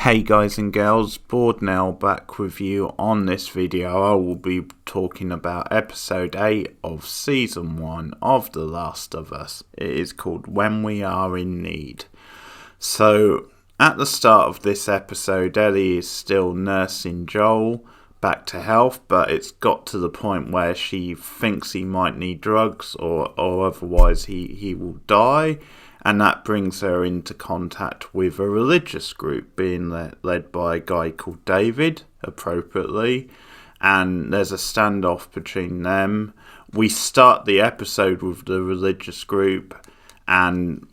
Hey guys and girls, Board now back with you. On this video I will be talking about episode 8 of season 1 of The Last of Us. It is called When We Are in Need. So at the start of this episode, Ellie is still nursing Joel back to health, but it's got to the point where she thinks he might need drugs or otherwise he will die. And that brings her into contact with a religious group being led by a guy called David, appropriately. And there's a standoff between them. We start the episode with the religious group, and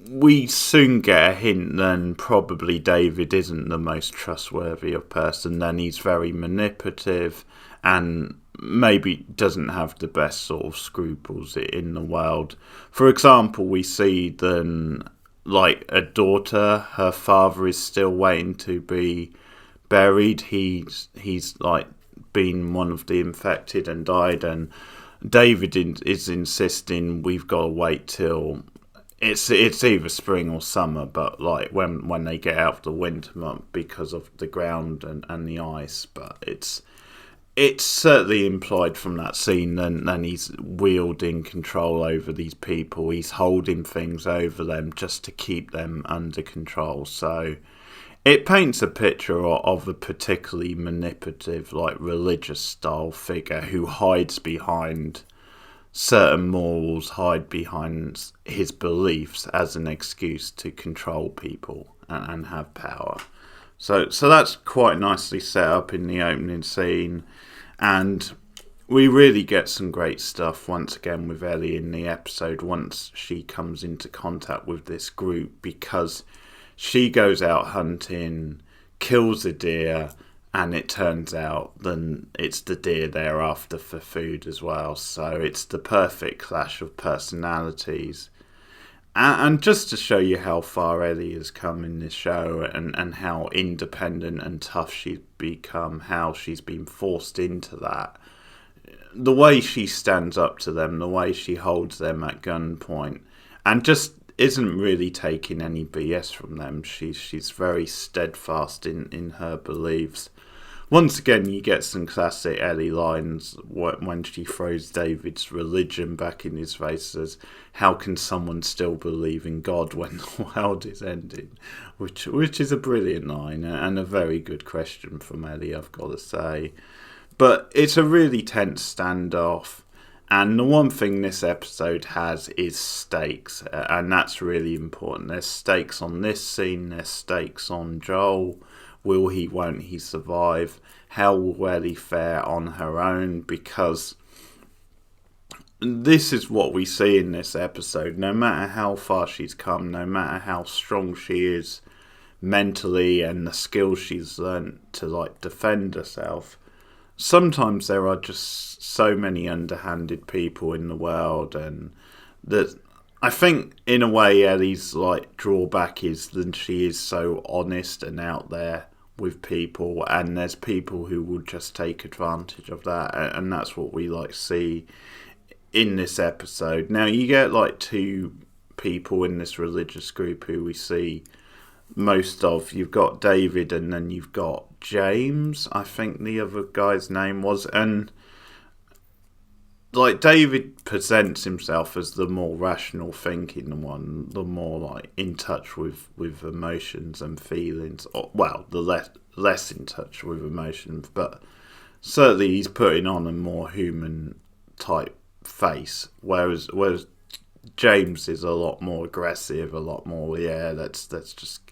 we soon get a hint then probably David isn't the most trustworthy of person. Then he's very manipulative and maybe doesn't have the best sort of scruples in the world. For example, we see then like a daughter, her father is still waiting to be buried. He's like been one of the infected and died, and David is insisting we've got to wait till it's either spring or summer, but like when they get out of the winter month because of the ground and the ice. But it's certainly implied from that scene then he's wielding control over these people. He's holding things over them just to keep them under control. So it paints a picture of a particularly manipulative, like religious style figure who hides behind certain morals, hide behind his beliefs as an excuse to control people and have power. So that's quite nicely set up in the opening scene, and we really get some great stuff once again with Ellie in the episode once she comes into contact with this group, because she goes out hunting, kills a deer, and it turns out then it's the deer they're after for food as well. So it's the perfect clash of personalities. And just to show you how far Ellie has come in this show and how independent and tough she's become, how she's been forced into that, the way she stands up to them, the way she holds them at gunpoint, and just isn't really taking any BS from them. She's very steadfast in her beliefs. Once again, you get some classic Ellie lines when she throws David's religion back in his face, says, "How can someone still believe in God when the world is ending?" Which is a brilliant line and a very good question from Ellie, I've got to say. But it's a really tense standoff, and the one thing this episode has is stakes, and that's really important. There's stakes on this scene, there's stakes on Joel. Will he, won't he survive? How will Ellie fare on her own? Because this is what we see in this episode. No matter how far she's come, no matter how strong she is mentally and the skills she's learnt to like defend herself, sometimes there are just so many underhanded people in the world, and that I think in a way Ellie's like drawback is that she is so honest and out there with people, and there's people who will just take advantage of that, and that's what we like see in this episode. Now you get like two people in this religious group who we see most of. You've got David and then you've got James, I think the other guy's name was, and like David presents himself as the more rational thinking one, the more like in touch with emotions and feelings, or, well, the less in touch with emotions, but certainly he's putting on a more human type face, whereas James is a lot more aggressive, a lot more, yeah, that's just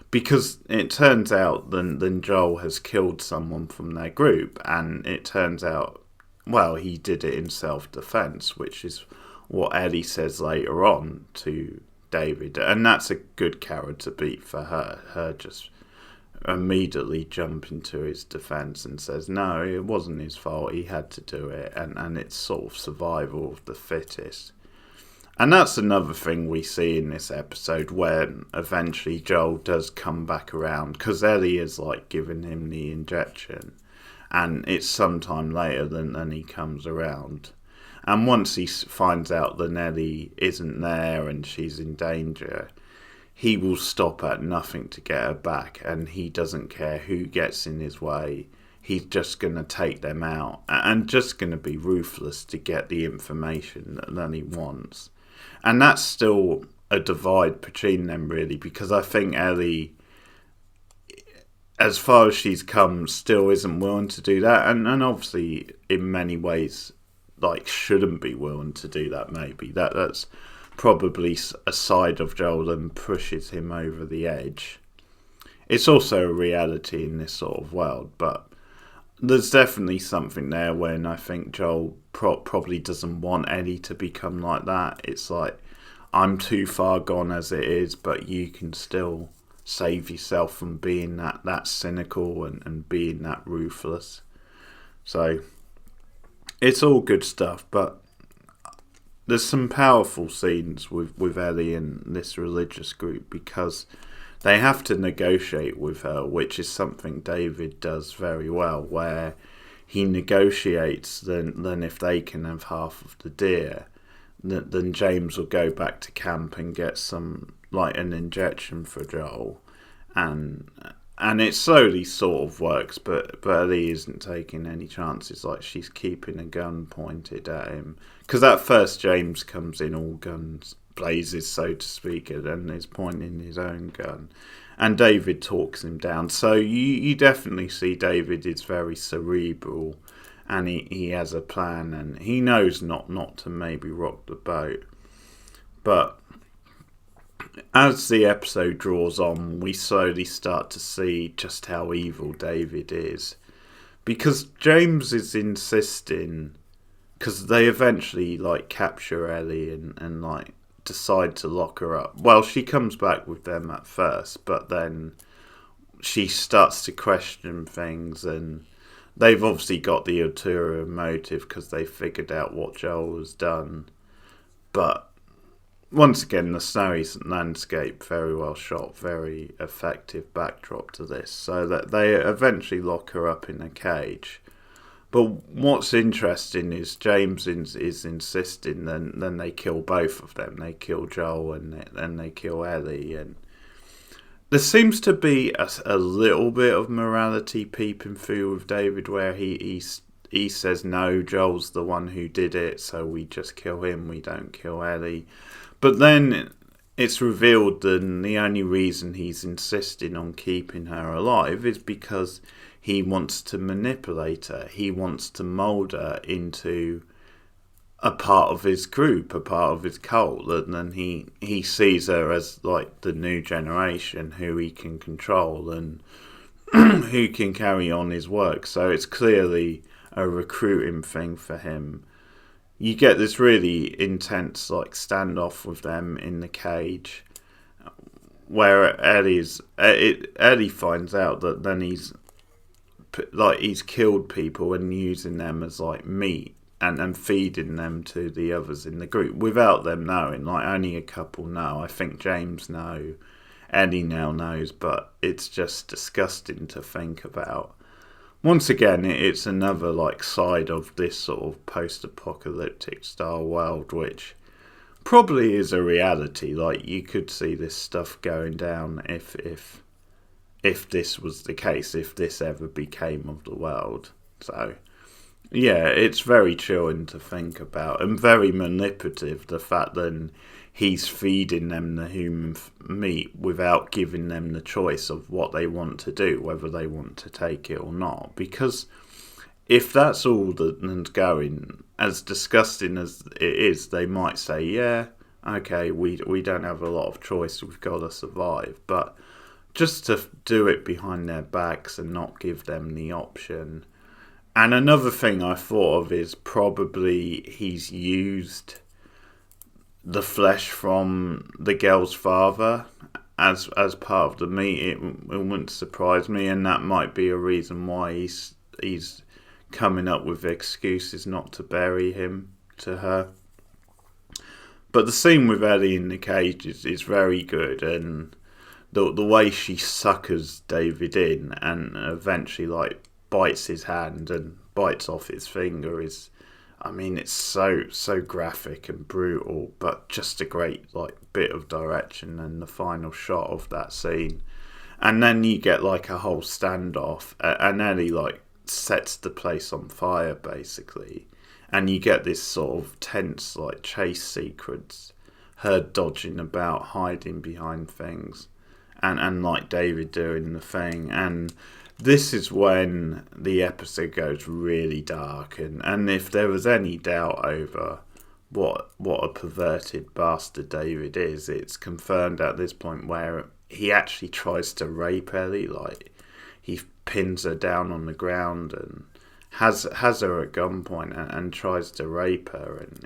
because it turns out then Joel has killed someone from their group, and it turns out, well, he did it in self-defense, which is what Ellie says later on to David, and that's a good character beat for her just immediately jumping to his defense and says no, it wasn't his fault, he had to do it, and it's sort of survival of the fittest. And that's another thing we see in this episode, where eventually Joel does come back around, because Ellie is like giving him the injection, and it's sometime later than he comes around. And once he finds out that Ellie isn't there and she's in danger, he will stop at nothing to get her back, and he doesn't care who gets in his way. He's just going to take them out and just going to be ruthless to get the information that he wants. And that's still a divide between them, really, because I think Ellie, as far as she's come, still isn't willing to do that. And obviously, in many ways, like, shouldn't be willing to do that, maybe. That's probably a side of Joel that pushes him over the edge. It's also a reality in this sort of world, but there's definitely something there when I think Joel probably doesn't want Ellie to become like that. It's like, I'm too far gone as it is, but you can still save yourself from being that cynical and being that ruthless. So, it's all good stuff, but there's some powerful scenes with Ellie and this religious group, because they have to negotiate with her, which is something David does very well, where he negotiates then if they can have half of the deer, then James will go back to camp and get some, like, an injection for Joel, and it slowly sort of works, but Ellie isn't taking any chances. Like, she's keeping a gun pointed at him, because at first James comes in all guns blazes, so to speak, and is pointing his own gun, and David talks him down. So you definitely see David is very cerebral, and he has a plan, and he knows not to maybe rock the boat. But as the episode draws on, we slowly start to see just how evil David is, because James is insisting, because they eventually, like, capture Ellie and like decide to lock her up. Well, she comes back with them at first, but then she starts to question things, and they've obviously got the ulterior motive because they figured out what Joel has done. But once again, the snowy landscape, very well shot, very effective backdrop to this, so that they eventually lock her up in a cage. But what's interesting is James is insisting then they kill both of them. They kill Joel and then they kill Ellie. And there seems to be a little bit of morality peeping through with David, where he says, no, Joel's the one who did it, so we just kill him, we don't kill Ellie. But then it's revealed that the only reason he's insisting on keeping her alive is because he wants to manipulate her. He wants to mould her into a part of his group, a part of his cult. And then he sees her as, like, the new generation who he can control and who can carry on his work. So it's clearly a recruiting thing for him. You get this really intense, like, standoff with them in the cage, where Ellie finds out that then he's killed people and using them as, like, meat and feeding them to the others in the group without them knowing. Like, only a couple know. I think James knows, Ellie now knows, but it's just disgusting to think about. Once again, it's another, like, side of this sort of post-apocalyptic style world, which probably is a reality. Like, you could see this stuff going down if this was the case, if this ever became of the world. So, yeah, it's very chilling to think about, and very manipulative, the fact that he's feeding them the human meat without giving them the choice of what they want to do, whether they want to take it or not. Because if that's all that's going, as disgusting as it is, they might say, yeah, okay, we don't have a lot of choice, we've got to survive. But just to do it behind their backs and not give them the option. And another thing I thought of is probably he's used the flesh from the girl's father as part of the meat. It wouldn't surprise me, and that might be a reason why he's coming up with excuses not to bury him to her. But the scene with Ellie in the cage is very good, and the way she suckers David in and eventually, like, bites his hand and bites off his finger is, I mean, it's so graphic and brutal, but just a great like bit of direction and the final shot of that scene. And then you get like a whole standoff, and Ellie like sets the place on fire basically, and you get this sort of tense like chase sequence, her dodging about, hiding behind things, and like David doing the thing. And this is when the episode goes really dark, and if there was any doubt over what a perverted bastard David is, it's confirmed at this point where he actually tries to rape Ellie. Like, he pins her down on the ground and has her at gunpoint and tries to rape her, and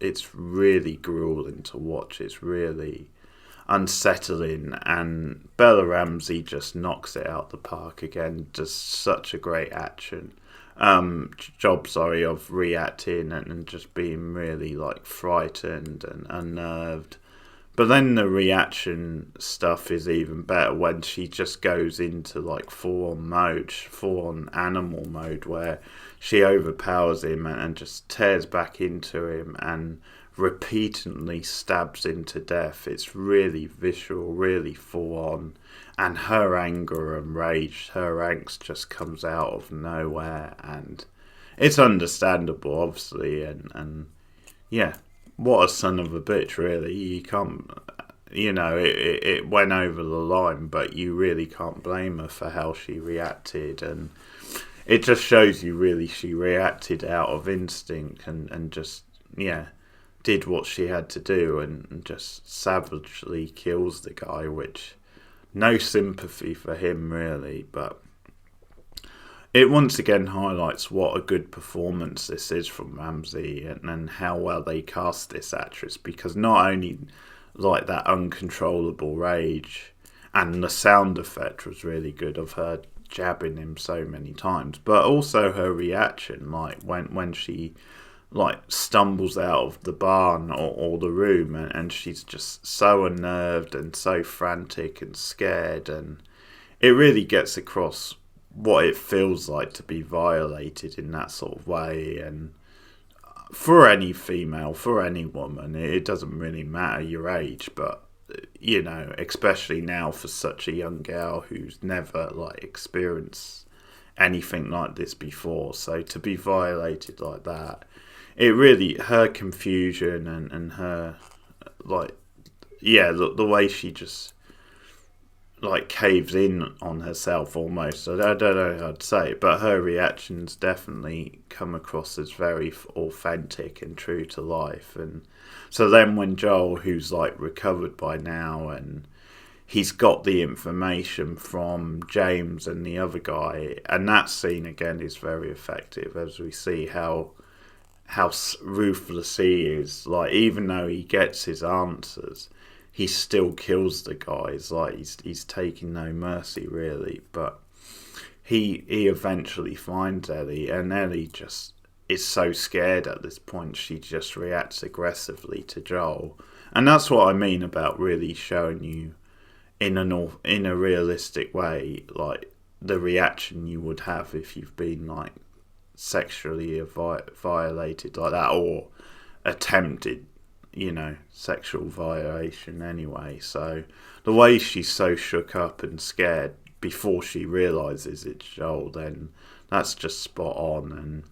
it's really grueling to watch. It's really unsettling, and Bella Ramsey just knocks it out the park again. Does such a great job of reacting and just being really like frightened and unnerved. But then the reaction stuff is even better when she just goes into like full on animal mode, where she overpowers him and just tears back into him and repeatedly stabs him to death. It's really visual, really full on, and her anger and rage, her angst just comes out of nowhere, and it's understandable, obviously, and yeah. What a son of a bitch, really. You can't, it went over the line, but you really can't blame her for how she reacted. And it just shows you, really, she reacted out of instinct and just, did what she had to do and just savagely kills the guy, which, no sympathy for him, really, but it once again highlights what a good performance this is from Ramsey and how well they cast this actress, because not only like that uncontrollable rage, and the sound effect was really good of her jabbing him so many times, but also her reaction, like when she like stumbles out of the barn or the room, and she's just so unnerved and so frantic and scared, and it really gets across what it feels like to be violated in that sort of way. And for any female, for any woman, it doesn't really matter your age, but especially now for such a young girl who's never like experienced anything like this before, so to be violated like that, it really, her confusion and her like, the way she just like caves in on herself almost. I don't know how to say it, but her reactions definitely come across as very authentic and true to life. And so then when Joel, who's like recovered by now, and he's got the information from James and the other guy, and that scene again is very effective as we see how ruthless he is. Like, even though he gets his answers, he still kills the guys. Like, he's taking no mercy, really. But he eventually finds Ellie, and Ellie just is so scared at this point, she just reacts aggressively to Joel. And that's what I mean about really showing you in a realistic way, like the reaction you would have if you've been like sexually violated like that, or attempted sexual violation anyway. So the way she's so shook up and scared before she realises it's Joel, then that's just spot on. And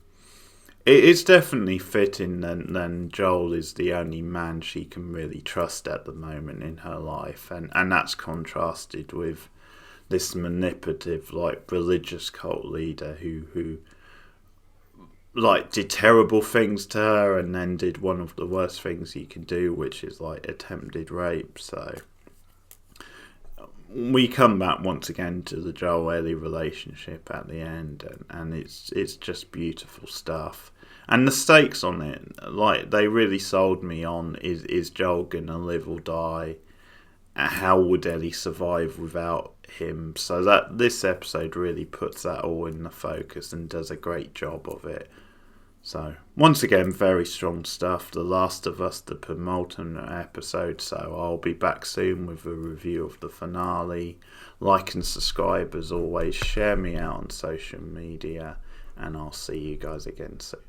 it's definitely fitting then Joel is the only man she can really trust at the moment in her life, and that's contrasted with this manipulative like religious cult leader who like did terrible things to her, and then did one of the worst things you can do, which is like attempted rape. So we come back once again to the Joel Ellie relationship at the end, and it's just beautiful stuff. And the stakes on it, like, they really sold me on, is Joel gonna live or die? How would Ellie survive without him? So that this episode really puts that all in the focus and does a great job of it. So, once again, very strong stuff. The Last of Us, the penultimate episode. So, I'll be back soon with a review of the finale. Like and subscribe as always. Share me out on social media. And I'll see you guys again soon.